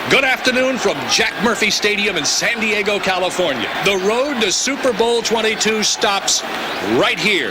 Good afternoon from Jack Murphy Stadium in San Diego, California. The road to Super Bowl 22 stops right here.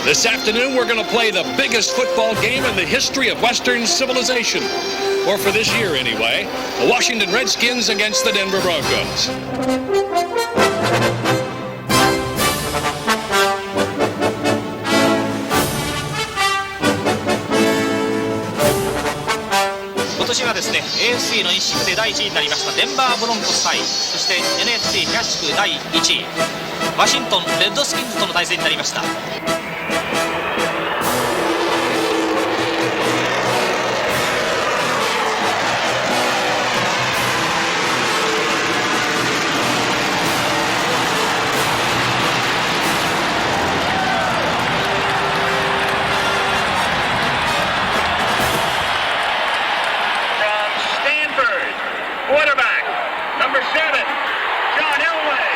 This afternoon, we're going to play the biggest football game in the history of Western civilization. Or for this year, anyway. The Washington Redskins against the Denver Broncos.今年はですね AFC の一式で第1位になりましたデンバーブロンコス対そして NFC 東地区第1位ワシントンレッドスキンズとの対戦になりました。Quarterback, number 7, John Elway.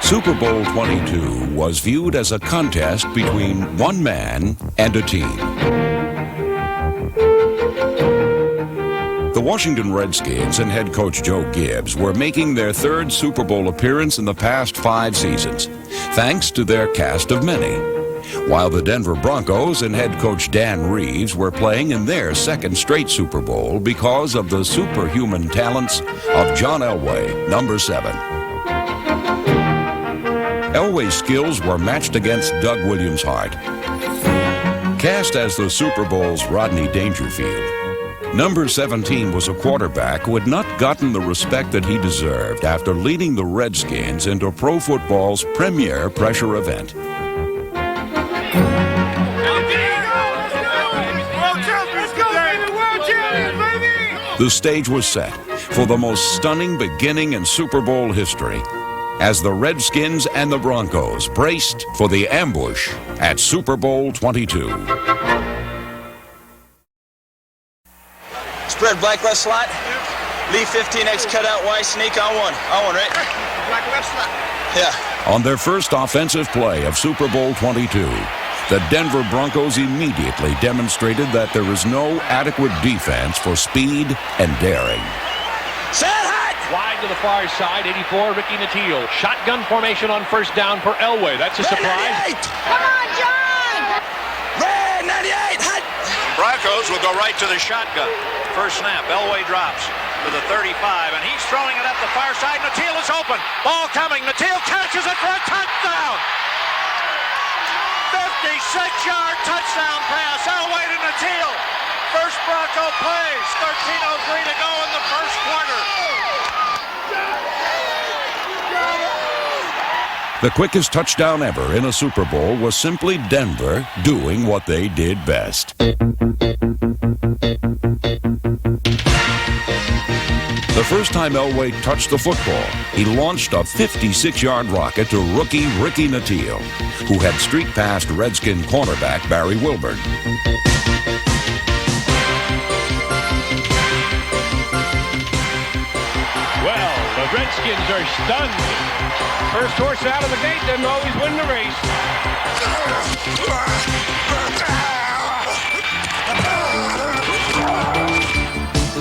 Super Bowl 22 was viewed as a contest between one man and a team. The Washington Redskins and head coach Joe Gibbs were making their third Super Bowl appearance in the past 5 seasons, thanks to their cast of many. While the Denver Broncos and head coach Dan Reeves were playing in their second straight Super Bowl because of the superhuman talents of John Elway, number 7. Elway's skills were matched against Doug Williams' Hart. Cast as the Super Bowl's Rodney Dangerfield, number 17 was a quarterback who had not gotten the respect that he deserved after leading the Redskins into pro football's premier pressure event. The stage was set for the most stunning beginning in Super Bowl history as the Redskins and the Broncos braced for the ambush at Super Bowl 22. Spread black left slot. Lee 15X cutout Y sneak on one. On one, right? Black left slot. Yeah. On their first offensive play of Super Bowl 22, the Denver Broncos immediately demonstrated that there is no adequate defense for speed and daring. Set hot! Wide to the far side, 84, Ricky Nattiel. Shotgun formation on first down for Elway. That's a surprise. Come on, John! Red 98, hot! Broncos will go right to the shotgun. First snap, Elway drops to the 35, and he's throwing it up the far side. Nattiel is open. Ball coming. Nattiel catches it for a touchdown. 56-yard touchdown pass. Elway to Nattiel. First Bronco plays. 13:03 to go in the first quarter. The quickest touchdown ever in a Super Bowl was simply Denver doing what they did best. The first time Elway touched the football, he launched a 56-yard rocket to rookie Ricky Nattiel, who had streaked past Redskin cornerback Barry Wilburn. Well, the Redskins are stunned. First horse out of the gate doesn't always win the race.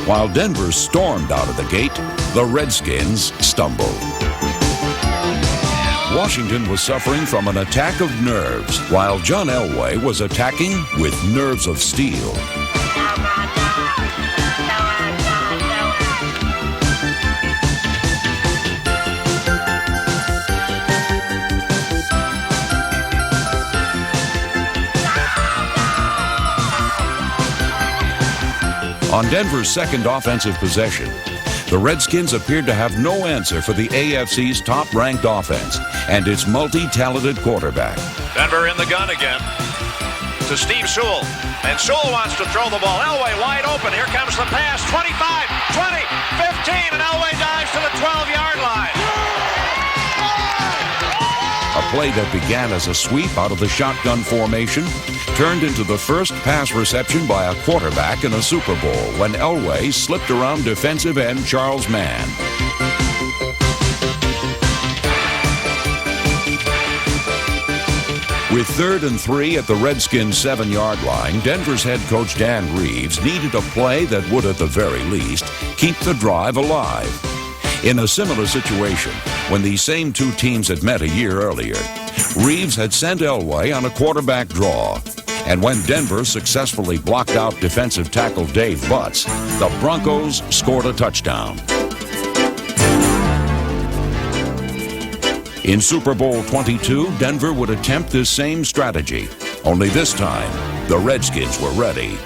While Denver stormed out of the gate, the Redskins stumbled. Washington was suffering from an attack of nerves, while John Elway was attacking with nerves of steel. On Denver's second offensive possession, the Redskins appeared to have no answer for the AFC's top-ranked offense and its multi-talented quarterback. Denver in the gun again to Steve Sewell. And Sewell wants to throw the ball. Elway wide open. Here comes the pass. 25, 20, 15, and Elway dives to the 12-yard line. A play that began as a sweep out of the shotgun formation turned into the first pass reception by a quarterback in a Super Bowl when Elway slipped around defensive end Charles Mann. With 3rd and 3 at the Redskins' 7-yard line, Denver's head coach Dan Reeves needed a play that would, at the very least, keep the drive alive. In a similar situation, when these same two teams had met a year earlier, Reeves had sent Elway on a quarterback draw. And when Denver successfully blocked out defensive tackle Dave Butts, the Broncos scored a touchdown. In Super Bowl 22, Denver would attempt this same strategy. Only this time, the Redskins were ready.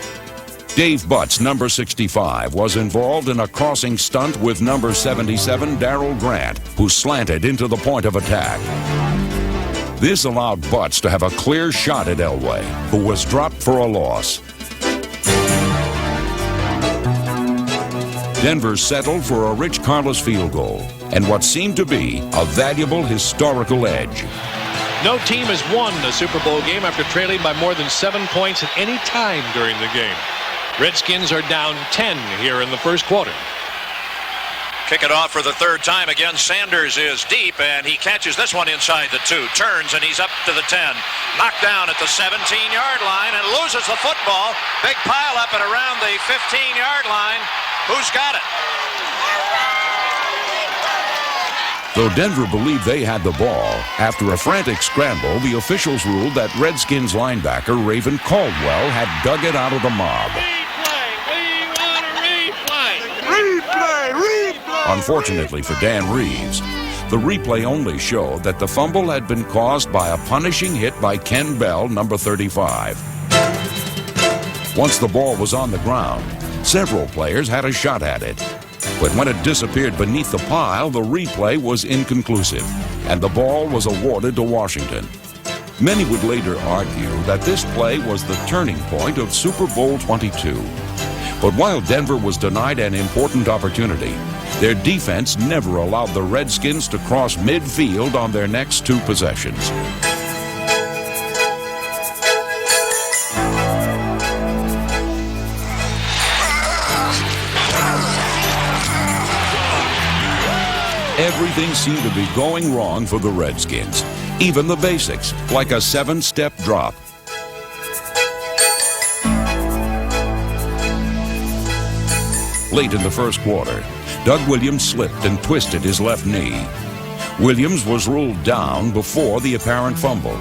Dave Butts, number 65, was involved in a crossing stunt with number 77, Darryl Grant, who slanted into the point of attack. This allowed Butts to have a clear shot at Elway, who was dropped for a loss. Denver settled for a Rich Karlis field goal and what seemed to be a valuable historical edge. No team has won a Super Bowl game after trailing by more than 7 points at any time during the game. Redskins are down 10 here in the first quarter. Kick it off for the third time again. Sanders is deep, and he catches this one inside the 2. Turns, and he's up to the 10. Knocked down at the 17-yard line and loses the football. Big pile up and around the 15-yard line. Who's got it? Though Denver believed they had the ball, after a frantic scramble, the officials ruled that Redskins linebacker Raven Caldwell had dug it out of the mob. Unfortunately for Dan Reeves, the replay only showed that the fumble had been caused by a punishing hit by Ken Bell, number 35. Once the ball was on the ground, several players had a shot at it. But when it disappeared beneath the pile, the replay was inconclusive, and the ball was awarded to Washington. Many would later argue that this play was the turning point of Super Bowl 22. But while Denver was denied an important opportunity, their defense never allowed the Redskins to cross midfield on their next 2 possessions. Everything seemed to be going wrong for the Redskins. Even the basics, like a 7-step drop. Late in the first quarter, Doug Williams slipped and twisted his left knee. Williams was ruled down before the apparent fumble.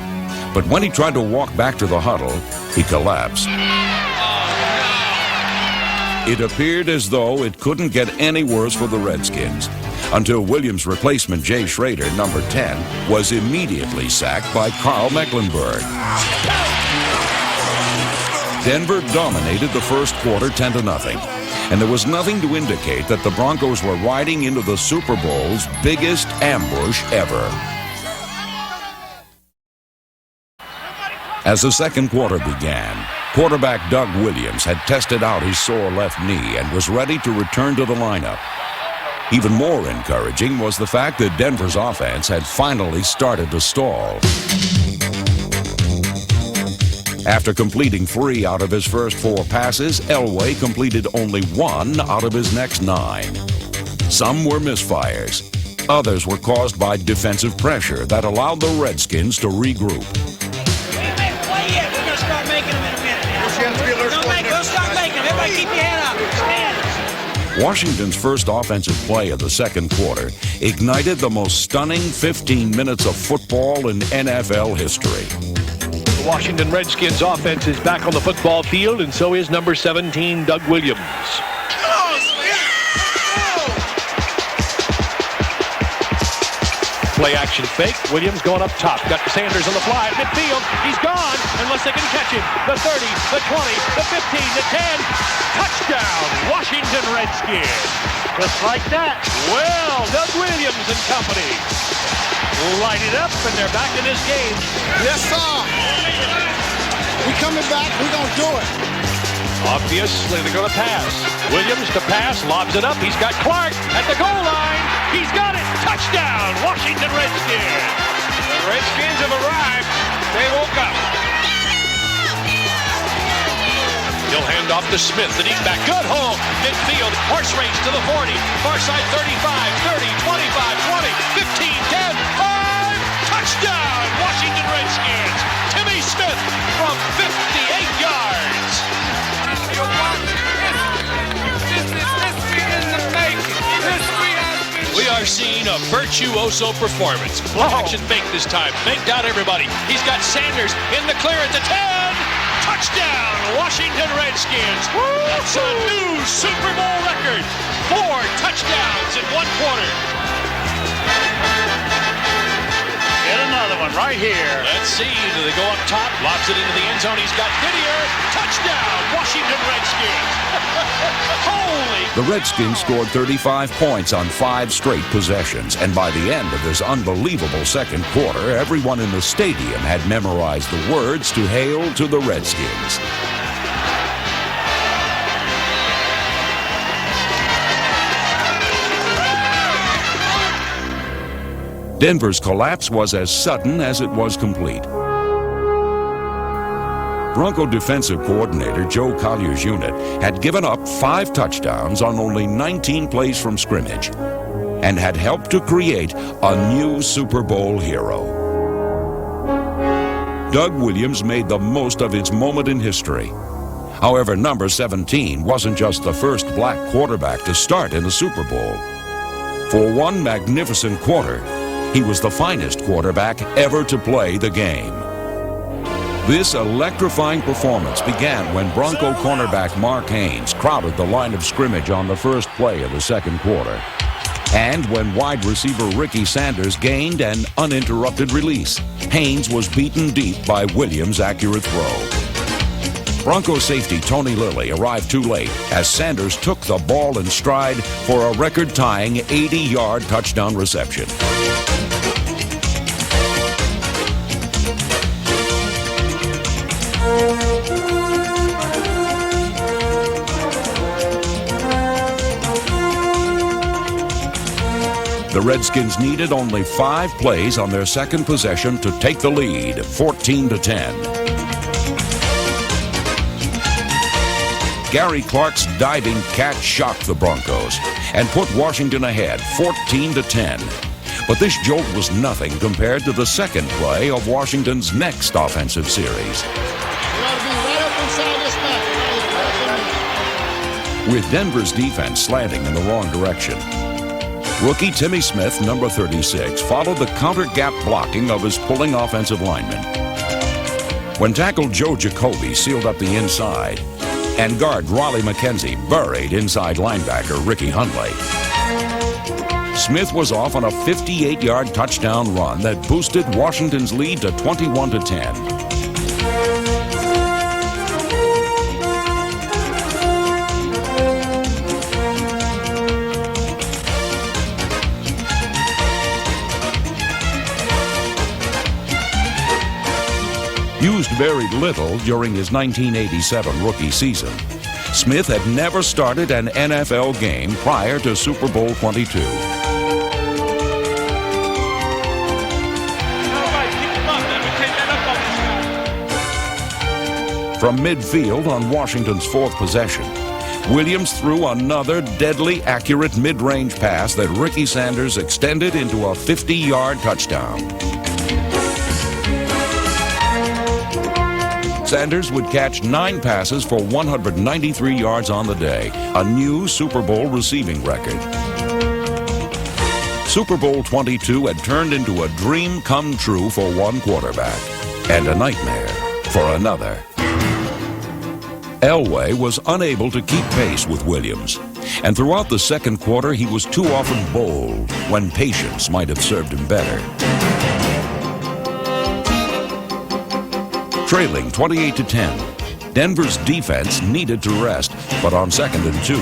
But when he tried to walk back to the huddle, he collapsed. It appeared as though it couldn't get any worse for the Redskins, until Williams' replacement, Jay Schrader, number 10, was immediately sacked by Carl Mecklenburg. Denver dominated the first quarter 10-0, and there was nothing to indicate that the Broncos were riding into the Super Bowl's biggest ambush ever. As the second quarter began, quarterback Doug Williams had tested out his sore left knee and was ready to return to the lineup. Even more encouraging was the fact that Denver's offense had finally started to stall. After completing 3 out of his first 4 passes, Elway completed only 1 out of his next 9. Some were misfires. Others were caused by defensive pressure that allowed the Redskins to regroup. We're going to start making them in a minute. We'll start making them. Everybody keep your head up. Stand. Washington's first offensive play of the second quarter ignited the most stunning 15 minutes of football in NFL history. The Washington Redskins offense is back on the football field, and so is number 17, Doug Williams. Play action fake. Williams going up top. Got Sanders on the fly at midfield. He's gone unless they can catch him. The 30, the 20, the 15, the 10. Touchdown, Washington Redskins. Just like that. Well, Doug Williams and company light it up, and they're back in this game. Yes, sir. We coming back. We're going to do it. Obviously, they're going to pass. Williams to pass, lobs it up. He's got Clark at the goal line. He's got it. Touchdown, Washington Redskins. The Redskins have arrived. They woke up. He'll hand off to Smith, the deep back. Good hole. Midfield. Horse race to the 40. Far side 35, 30, 25, 20, 15, 10, 5. Touchdown, Washington Redskins. Timmy seen a virtuoso performance. Action fake this time. Faked out everybody. He's got Sanders in the clear at the 10. Touchdown, Washington Redskins. That's a new Super Bowl record. 4 touchdowns in 1 quarter. Get another one right here. Let's see. Do they go up top? Lobs it into the end zone. He's got Whittier. Touchdown, Washington Redskins. Holy. The Redskins scored 35 points on 5 straight possessions, and by the end of this unbelievable second quarter, everyone in the stadium had memorized the words to hail to the Redskins. Denver's collapse was as sudden as it was complete. Bronco defensive coordinator Joe Collier's unit had given up 5 touchdowns on only 19 plays from scrimmage and had helped to create a new Super Bowl hero. Doug Williams made the most of his moment in history. However, number 17 wasn't just the first black quarterback to start in a Super Bowl. For one magnificent quarter, he was the finest quarterback ever to play the game. This electrifying performance began when Bronco cornerback Mark Haynes crowded the line of scrimmage on the first play of the second quarter, and when wide receiver Ricky Sanders gained an uninterrupted release. Haynes was beaten deep by Williams' accurate throw. Bronco safety Tony Lilly arrived too late as Sanders took the ball in stride for a record-tying 80-yard touchdown reception. The Redskins needed only 5 plays on their second possession to take the lead, 14-10. Gary Clark's diving catch shocked the Broncos and put Washington ahead, 14-10. But this jolt was nothing compared to the second play of Washington's next offensive series. With Denver's defense slanting in the wrong direction, rookie Timmy Smith, number 36, followed the counter-gap blocking of his pulling offensive lineman. When tackle Joe Jacoby sealed up the inside, and guard Raleigh McKenzie buried inside linebacker Ricky Hundley, Smith was off on a 58-yard touchdown run that boosted Washington's lead to 21-10. Used very little during his 1987 rookie season, Smith had never started an NFL game prior to Super Bowl 22. From midfield on Washington's 4th possession, Williams threw another deadly accurate mid-range pass that Ricky Sanders extended into a 50-yard touchdown. Sanders would catch 9 passes for 193 yards on the day, a new Super Bowl receiving record. Super Bowl 22 had turned into a dream come true for one quarterback and a nightmare for another. Elway was unable to keep pace with Williams, and throughout the second quarter he was too often bold when patience might have served him better. Trailing 28-10, Denver's defense needed to rest, but on 2nd and 2,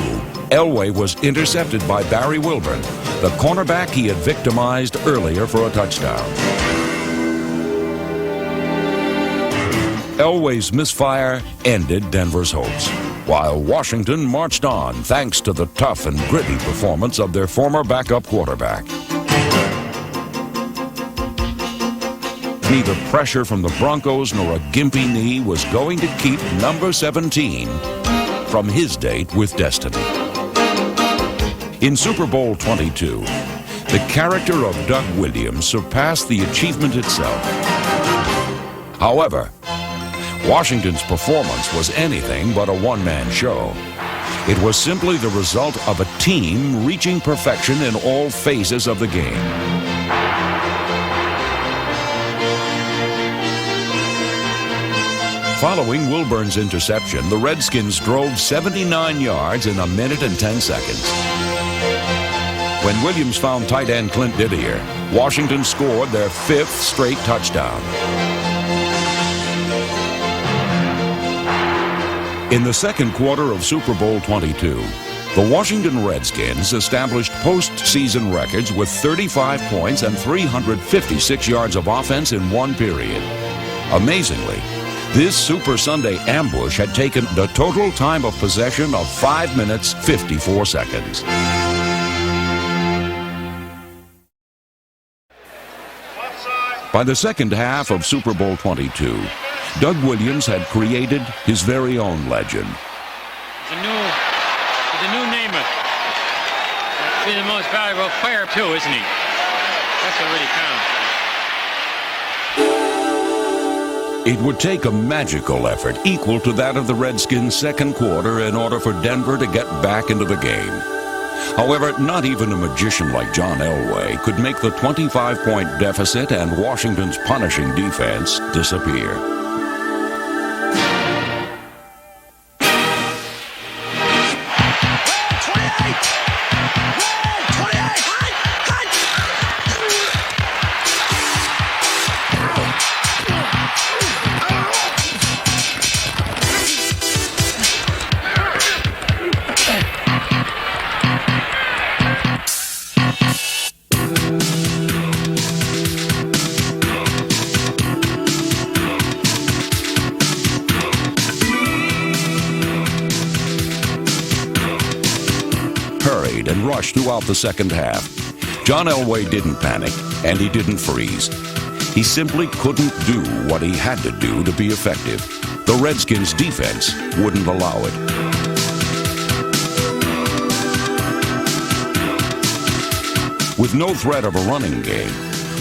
Elway was intercepted by Barry Wilburn, the cornerback he had victimized earlier for a touchdown. Elway's misfire ended Denver's hopes, while Washington marched on thanks to the tough and gritty performance of their former backup quarterback. Neither pressure from the Broncos nor a gimpy knee was going to keep number 17 from his date with destiny. In Super Bowl 22, the character of Doug Williams surpassed the achievement itself. However, Washington's performance was anything but a one-man show. It was simply the result of a team reaching perfection in all phases of the game. Following Wilburn's interception, the Redskins drove 79 yards in 1 minute and 10 seconds. When Williams found tight end Clint Didier, Washington scored their 5th straight touchdown. In the second quarter of Super Bowl 22, the Washington Redskins established postseason records with 35 points and 356 yards of offense in one period. Amazingly, this Super Sunday ambush had taken the total time of possession of 5 minutes, 54 seconds. By the second half of Super Bowl 22, Doug Williams had created his very own legend. He's a new Namath. He's the most valuable player, too, isn't he? That's what really counts. It would take a magical effort equal to that of the Redskins' second quarter in order for Denver to get back into the game. However, not even a magician like John Elway could make the 25-point deficit and Washington's punishing defense disappear. Hurried and rushed throughout the second half. John Elway didn't panic, and he didn't freeze. He simply couldn't do what he had to do to be effective. The Redskins' defense wouldn't allow it. With no threat of a running game,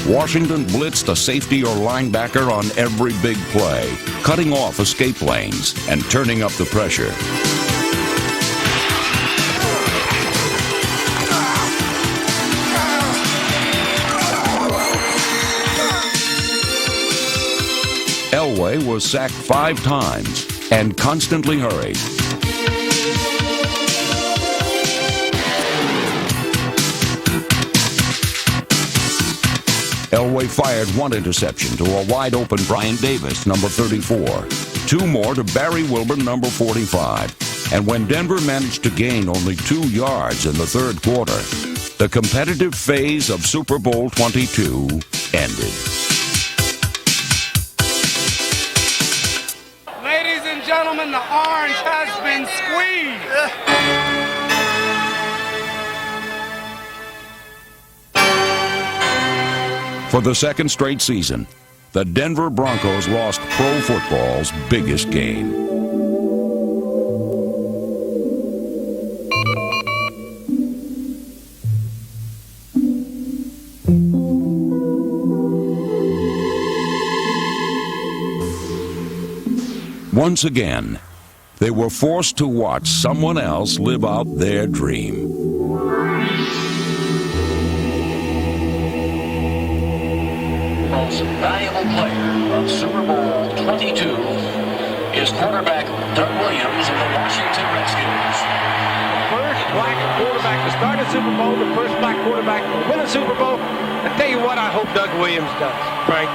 Washington blitzed a safety or linebacker on every big play, cutting off escape lanes and turning up the pressure. Elway was sacked 5 times and constantly hurried. Elway fired 1 interception to a wide-open Brian Davis, number 34, 2 more to Barry Wilburn, number 45, and when Denver managed to gain only 2 yards in the third quarter, the competitive phase of Super Bowl 22 ended. Ladies and gentlemen, the orange has been squeezed. For the second straight season, the Denver Broncos lost pro football's biggest game. Once again, they were forced to watch someone else live out their dream. Most valuable player of Super Bowl 22 is quarterback Doug Williams of the Washington Redskins. First black quarterback to start a Super Bowl, the first black quarterback to win a Super Bowl. I tell you what I hope Doug Williams does, Frank.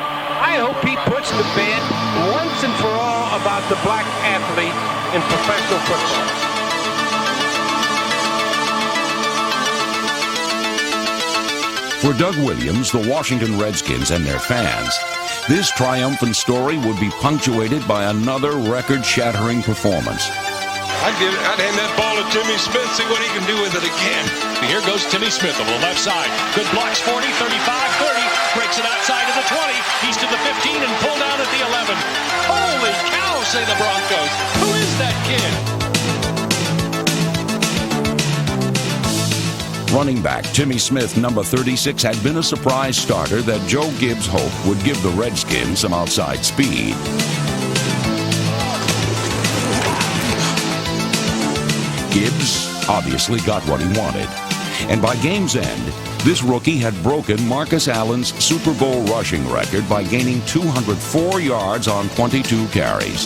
I hope he puts to bed once and for all about the black athlete in professional football. For Doug Williams, the Washington Redskins, and their fans, this triumphant story would be punctuated by another record-shattering performance. I'd hand that ball to Timmy Smith, see what he can do with it again. Here goes Timmy Smith over the left side. Good blocks, 40, 35, 30. Breaks it outside of the 20. He's to the 15 and pulled out at the 11. Holy cow, say the Broncos. Who is that kid? Running back Timmy Smith, number 36, had been a surprise starter that Joe Gibbs hoped would give the Redskins some outside speed. Gibbs obviously got what he wanted. And by game's end, this rookie had broken Marcus Allen's Super Bowl rushing record by gaining 204 yards on 22 carries.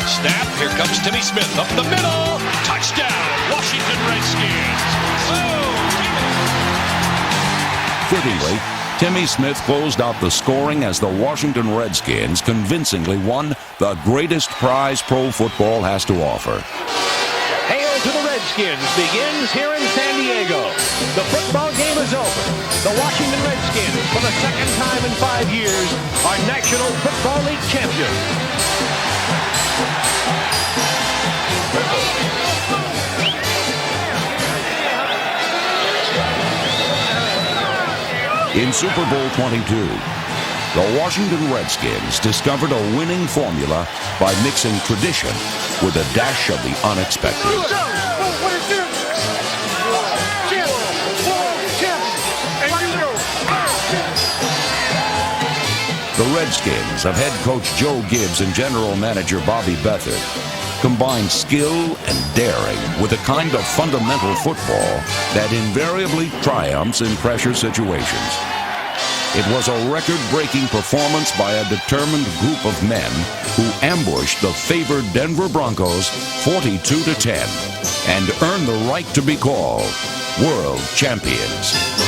Snap, here comes Timmy Smith up the middle. Touchdown, Washington Redskins. Fittingly, Timmy Smith closed out the scoring as the Washington Redskins convincingly won the greatest prize pro football has to offer. Hail to the Redskins begins here in San Diego. The football game is over. The Washington Redskins, for the second time in 5 years, are National Football League champions. In Super Bowl 22, the Washington Redskins discovered a winning formula by mixing tradition with a dash of the unexpected. The Redskins of head coach Joe Gibbs and general manager Bobby Beathard combined skill and daring with a kind of fundamental football that invariably triumphs in pressure situations. It was a record-breaking performance by a determined group of men who ambushed the favored Denver Broncos 42-10 and earned the right to be called world champions.